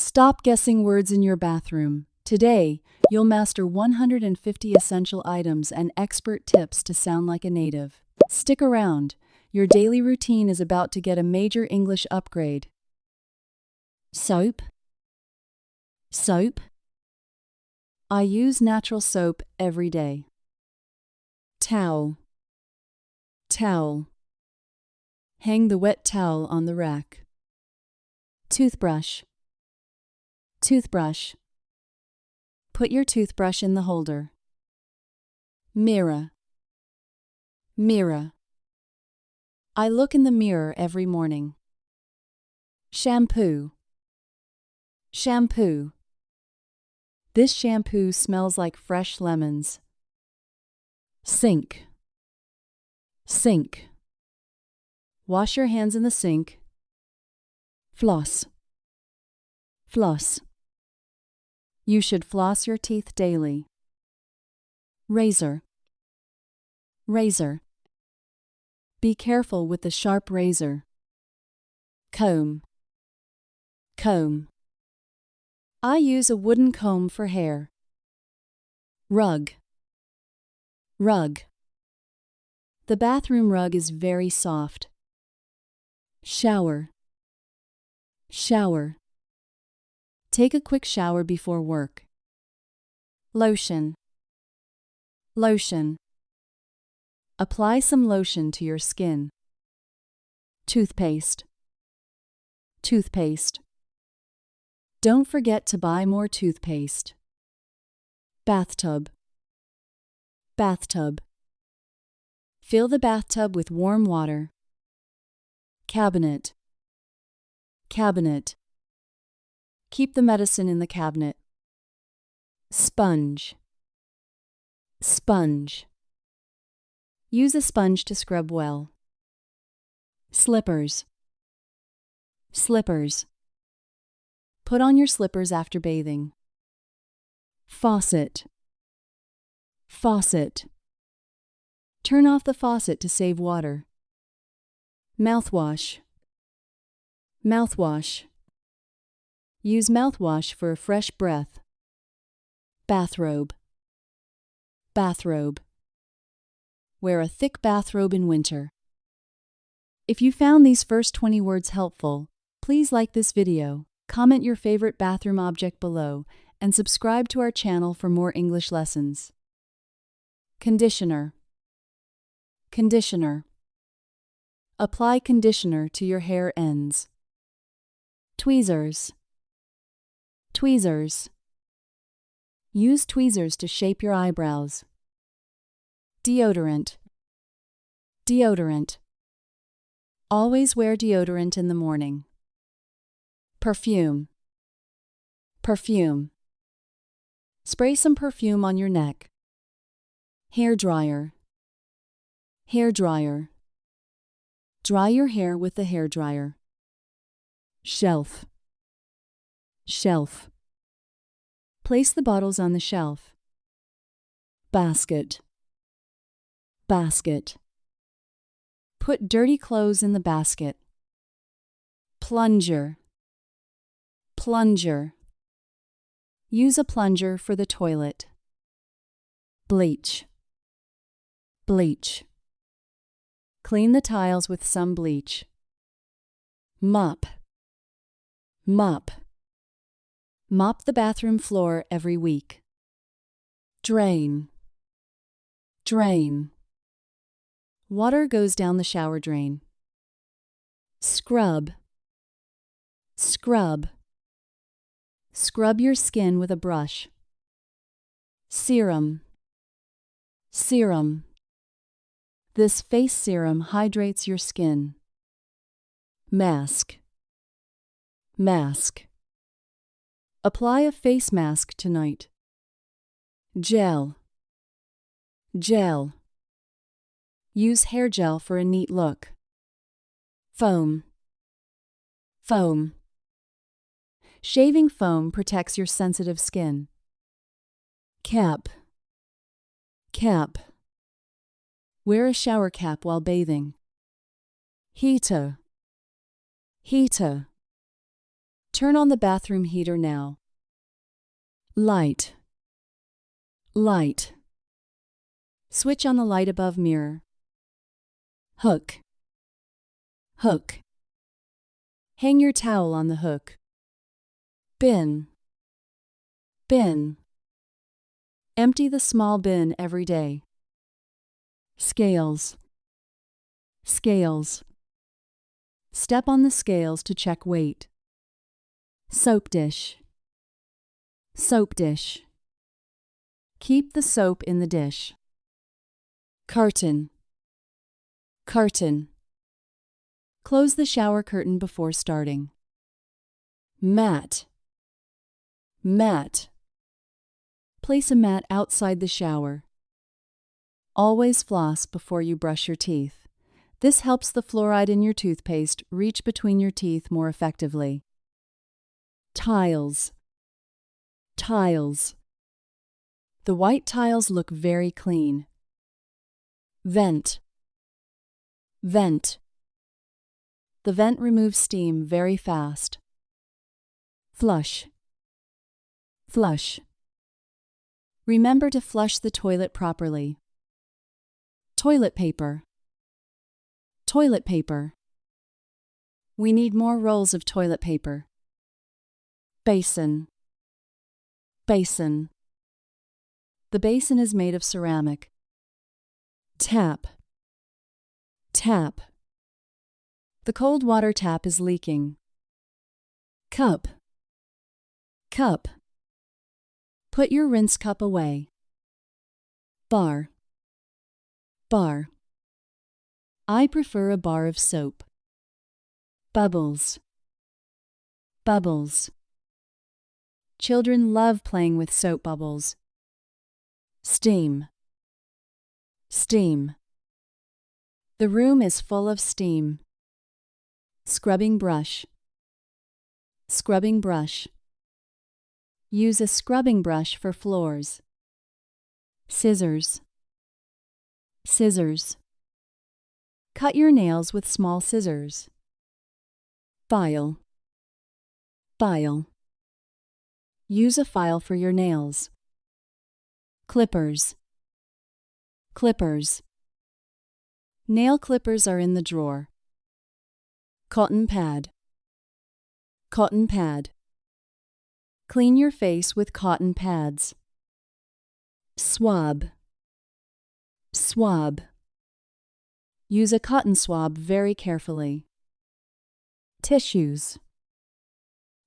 Stop guessing words in your bathroom. Today, you'll master 150 essential items and expert tips to sound like a native. Stick around. Your daily routine is about to get a major English upgrade. Soap. Soap. I use natural soap every day. Towel. Towel. Hang the wet towel on the rack. Toothbrush. Toothbrush. Put your toothbrush in the holder. Mirror. Mirror. I look in the mirror every morning. Shampoo. Shampoo. This shampoo smells like fresh lemons. Sink. Sink. Wash your hands in the sink. Floss. Floss. You should floss your teeth daily. Razor. Razor. Be careful with the sharp razor. Comb. Comb. I use a wooden comb for hair. Rug. Rug. The bathroom rug is very soft. Shower. Shower. Take a quick shower before work. Lotion. Lotion. Apply some lotion to your skin. Toothpaste. Toothpaste. Don't forget to buy more toothpaste. Bathtub. Bathtub. Fill the bathtub with warm water. Cabinet. Cabinet. Keep the medicine in the cabinet. Sponge. Sponge. Use a sponge to scrub well. Slippers. Slippers. Put on your slippers after bathing. Faucet. Faucet. Turn off the faucet to save water. Mouthwash. Mouthwash. Use mouthwash for a fresh breath. Bathrobe. Bathrobe. Wear a thick bathrobe in winter. If you found these first 20 words helpful, please like this video, comment your favorite bathroom object below, and subscribe to our channel for more English lessons. Conditioner. Conditioner. Apply conditioner to your hair ends. Tweezers. Tweezers. Use tweezers to shape your eyebrows. Deodorant. Deodorant. Always wear deodorant in the morning. Perfume. Perfume. Spray some perfume on your neck. Hair dryer. Hair dryer. Dry your hair with the hair dryer. Shelf. Shelf. Place the bottles on the shelf. Basket. Basket. Put dirty clothes in the basket. Plunger. Plunger. Use a plunger for the toilet. Bleach. Bleach. Clean the tiles with some bleach. Mop. Mop. Mop the bathroom floor every week. Drain. Drain. Water goes down the shower drain. Scrub. Scrub. Scrub your skin with a brush. Serum. Serum. This face serum hydrates your skin. Mask. Mask. Apply a face mask tonight. Gel. Gel. Use hair gel for a neat look. Foam. Foam. Shaving foam protects your sensitive skin. Cap. Cap. Wear a shower cap while bathing. Heater. Heater. Turn on the bathroom heater now. Light. Light. Switch on the light above mirror. Hook. Hook. Hang your towel on the hook. Bin. Bin. Empty the small bin every day. Scales. Scales. Step on the scales to check weight. Soap dish. Soap dish. Keep the soap in the dish. Curtain. Curtain. Close the shower curtain before starting. Mat. Mat. Place a mat outside the shower. Always floss before you brush your teeth. This helps the fluoride in your toothpaste reach between your teeth more effectively. Tiles. Tiles. The white tiles look very clean. Vent. Vent. The vent removes steam very fast. Flush. Flush. Remember to flush the toilet properly. Toilet paper. Toilet paper. We need more rolls of toilet paper. Basin. Basin. The basin is made of ceramic. Tap. Tap. The cold water tap is leaking. Cup. Cup. Put your rinse cup away. Bar. Bar. I prefer a bar of soap. Bubbles. Bubbles. Children love playing with soap bubbles. Steam. Steam. The room is full of steam. Scrubbing brush. Scrubbing brush. Use a scrubbing brush for floors. Scissors. Scissors. Cut your nails with small scissors. File. File. Use a file for your nails. Clippers. Clippers. Nail clippers are in the drawer. Cotton pad. Cotton pad. Clean your face with cotton pads. Swab. Swab. Use a cotton swab very carefully. Tissues.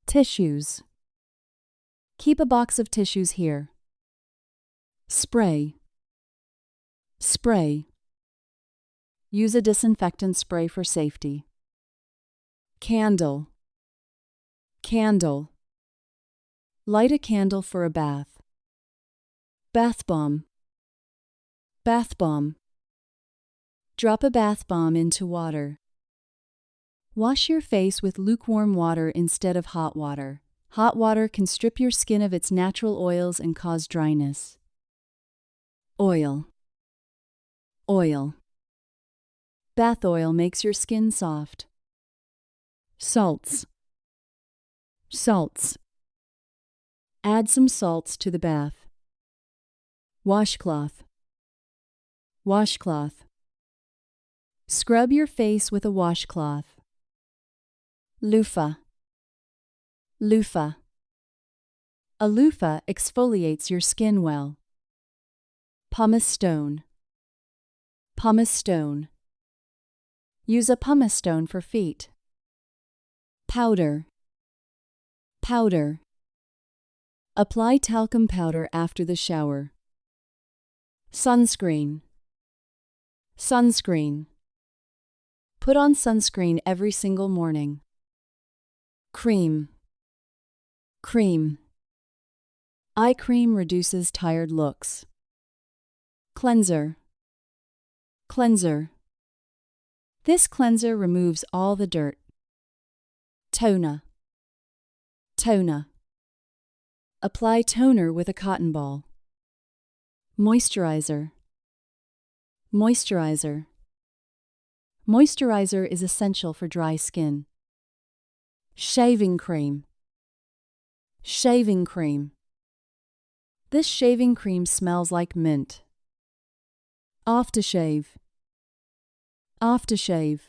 Tissues. Keep a box of tissues here. Spray. Spray. Use a disinfectant spray for safety. Candle. Candle. Light a candle for a bath. Bath bomb. Bath bomb. Drop a bath bomb into water. Wash your face with lukewarm water instead of hot water. Hot water can strip your skin of its natural oils and cause dryness. Oil. Oil. Bath oil makes your skin soft. Salts. Salts. Add some salts to the bath. Washcloth. Washcloth. Scrub your face with a washcloth. Loofah. Loofah. A loofah exfoliates your skin well. Pumice stone. Pumice stone. Use a pumice stone for feet. Powder. Powder. Apply talcum powder after the shower. Sunscreen. Sunscreen. Put on sunscreen every single morning. Cream. Cream. Eye cream reduces tired looks. Cleanser. Cleanser. This cleanser removes all the dirt. Toner. Toner. Apply toner with a cotton ball. Moisturizer. Moisturizer. Moisturizer is essential for dry skin. Shaving cream. Shaving cream. This shaving cream smells like mint. Aftershave. Aftershave.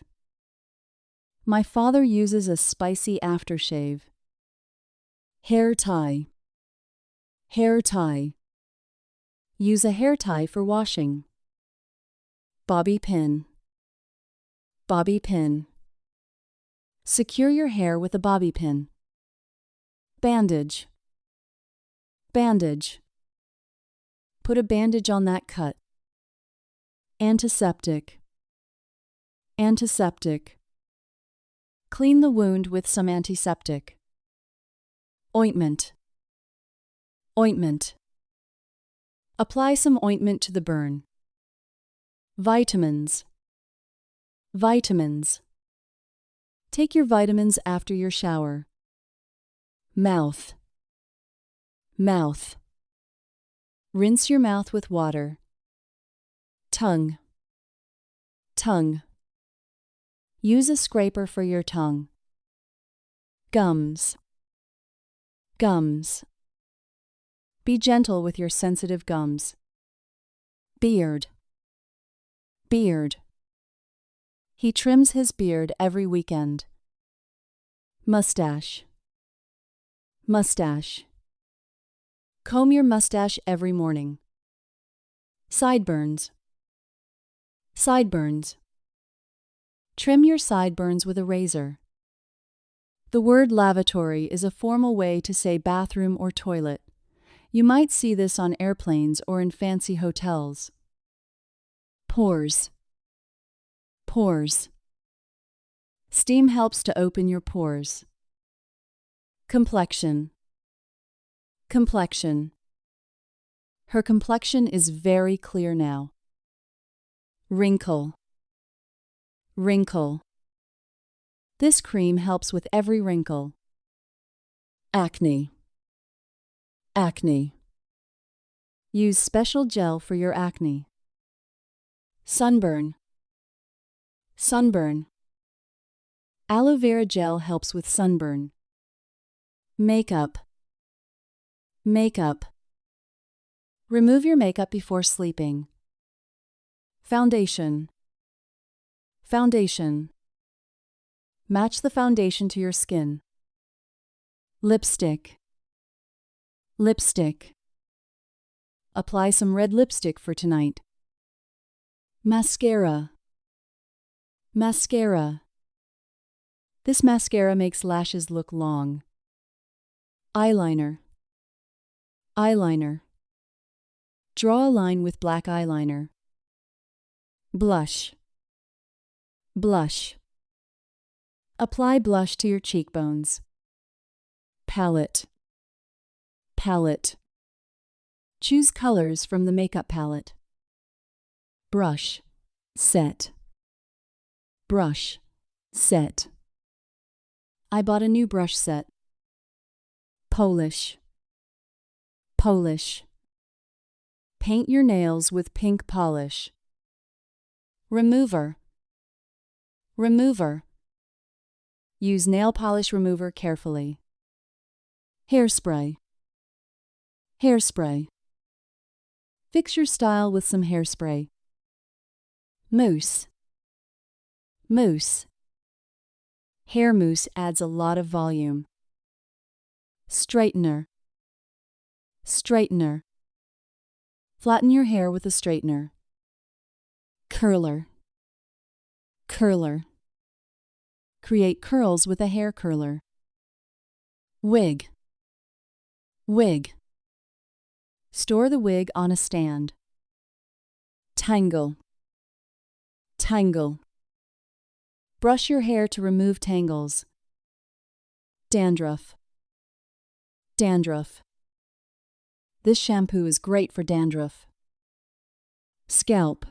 My father uses a spicy aftershave. Hair tie. Hair tie. Use a hair tie for washing. Bobby pin. Bobby pin. Secure your hair with a bobby pin. Bandage. Bandage. Put a bandage on that cut. Antiseptic. Antiseptic. Clean the wound with some antiseptic. Ointment. Ointment. Apply some ointment to the burn. Vitamins. Vitamins. Take your vitamins after your shower. Mouth. Mouth. Rinse your mouth with water. Tongue. Tongue. Use a scraper for your tongue. Gums. Gums. Be gentle with your sensitive gums. Beard. Beard. He trims his beard every weekend. Mustache. Mustache. Comb your mustache every morning. Sideburns. Sideburns. Trim your sideburns with a razor. The word lavatory is a formal way to say bathroom or toilet. You might see this on airplanes or in fancy hotels. Pores. Pores. Steam helps to open your pores. Complexion. Complexion. Her complexion is very clear now. Wrinkle. Wrinkle. This cream helps with every wrinkle. Acne. Acne. Use special gel for your acne. Sunburn. Sunburn. Aloe vera gel helps with sunburn. Makeup. Makeup. Remove your makeup before sleeping. Foundation. Foundation. Match the foundation to your skin. Lipstick. Lipstick. Apply some red lipstick for tonight. Mascara. Mascara. This mascara makes lashes look long. Eyeliner. Eyeliner. Draw a line with black eyeliner. Blush. Blush. Apply blush to your cheekbones. Palette. Palette. Choose colors from the makeup palette. Brush. Set. Brush. Set. I bought a new brush set. Polish. Polish. Paint your nails with pink polish. Remover. Remover. Use nail polish remover carefully. Hairspray. Hairspray. Fix your style with some hairspray. Mousse. Mousse. Hair mousse adds a lot of volume. Straightener. Straightener. Flatten your hair with a straightener. Curler. Curler. Create curls with a hair curler. Wig. Wig. Store the wig on a stand. Tangle. Tangle. Brush your hair to remove tangles. Dandruff. Dandruff. This shampoo is great for dandruff. Scalp.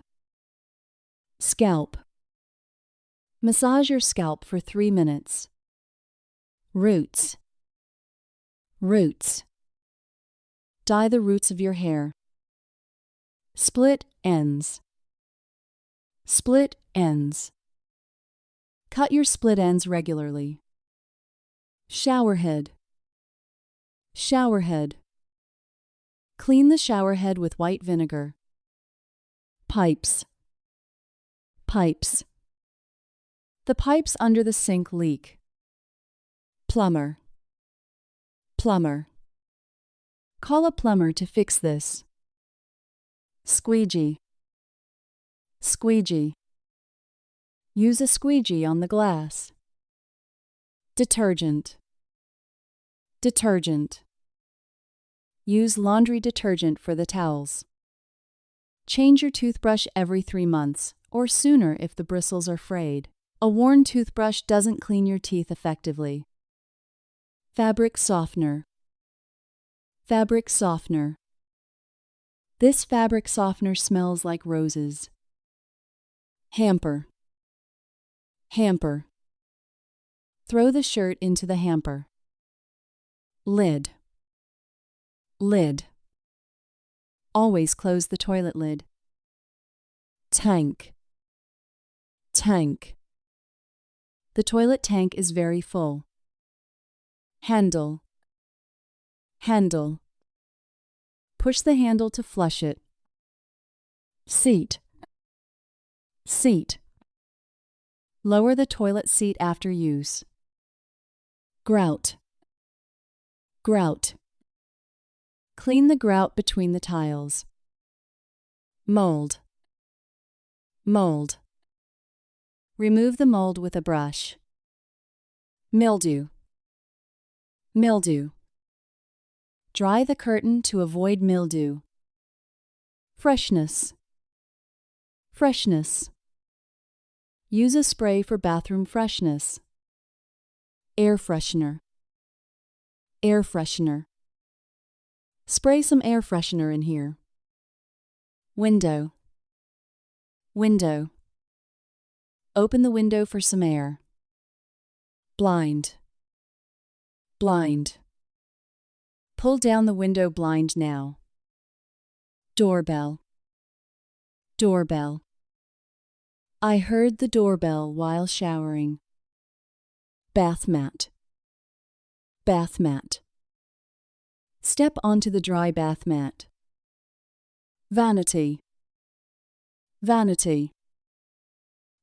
Scalp. Massage your scalp for 3 minutes. Roots. Roots. Dye the roots of your hair. Split ends. Split ends. Cut your split ends regularly. Shower head. Showerhead. Clean the showerhead with white vinegar. Pipes. Pipes. The pipes under the sink leak. Plumber. Plumber. Call a plumber to fix this. Squeegee. Squeegee. Use a squeegee on the glass. Detergent. Detergent. Use laundry detergent for the towels. Change your toothbrush every 3 months, or sooner if the bristles are frayed. A worn toothbrush doesn't clean your teeth effectively. Fabric softener. Fabric softener. This fabric softener smells like roses. Hamper. Hamper. Throw the shirt into the hamper. Lid. Lid. Always close the toilet lid. Tank. Tank. The toilet tank is very full. Handle. Handle. Push the handle to flush it. Seat. Seat. Lower the toilet seat after use. Grout. Grout. Clean the grout between the tiles. Mold. Mold. Remove the mold with a brush. Mildew. Mildew. Dry the curtain to avoid mildew. Freshness. Freshness. Use a spray for bathroom freshness. Air freshener. Air freshener. Spray some air freshener in here. Window. Window. Open the window for some air. Blind. Blind. Pull down the window blind now. Doorbell. Doorbell. I heard the doorbell while showering. Bath mat. Bath mat. Step onto the dry bath mat. Vanity. Vanity.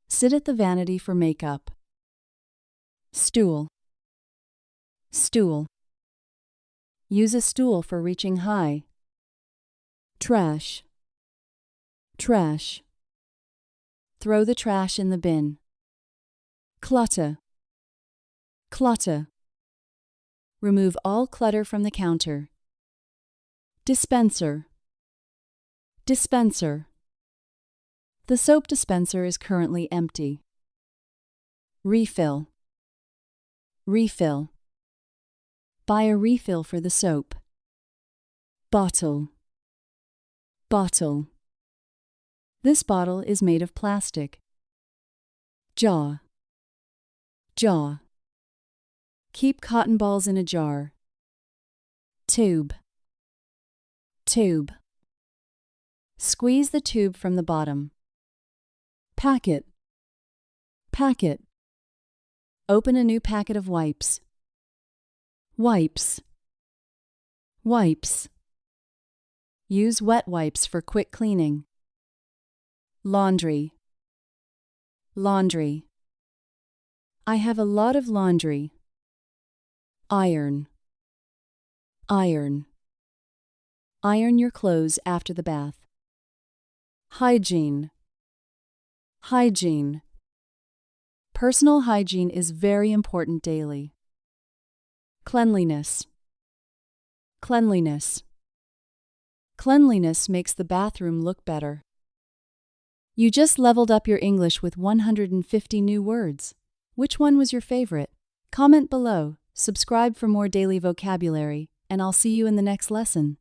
Sit at the vanity for makeup. Stool. Stool. Use a stool for reaching high. Trash. Trash. Throw the trash in the bin. Clutter. Clutter. Remove all clutter from the counter. Dispenser. Dispenser. The soap dispenser is currently empty. Refill. Refill. Buy a refill for the soap. Bottle. Bottle. This bottle is made of plastic. Jar. Jar. Keep cotton balls in a jar. Tube. Tube. Squeeze the tube from the bottom. Packet. Packet. Open a new packet of wipes. Wipes. Wipes. Use wet wipes for quick cleaning. Laundry. Laundry. I have a lot of laundry. Iron. Iron. Iron your clothes after the bath. Hygiene. Hygiene. Personal hygiene is very important daily. Cleanliness. Cleanliness. Cleanliness makes the bathroom look better. You just leveled up your English with 150 new words. Which one was your favorite? Comment below, subscribe for more daily vocabulary, and I'll see you in the next lesson.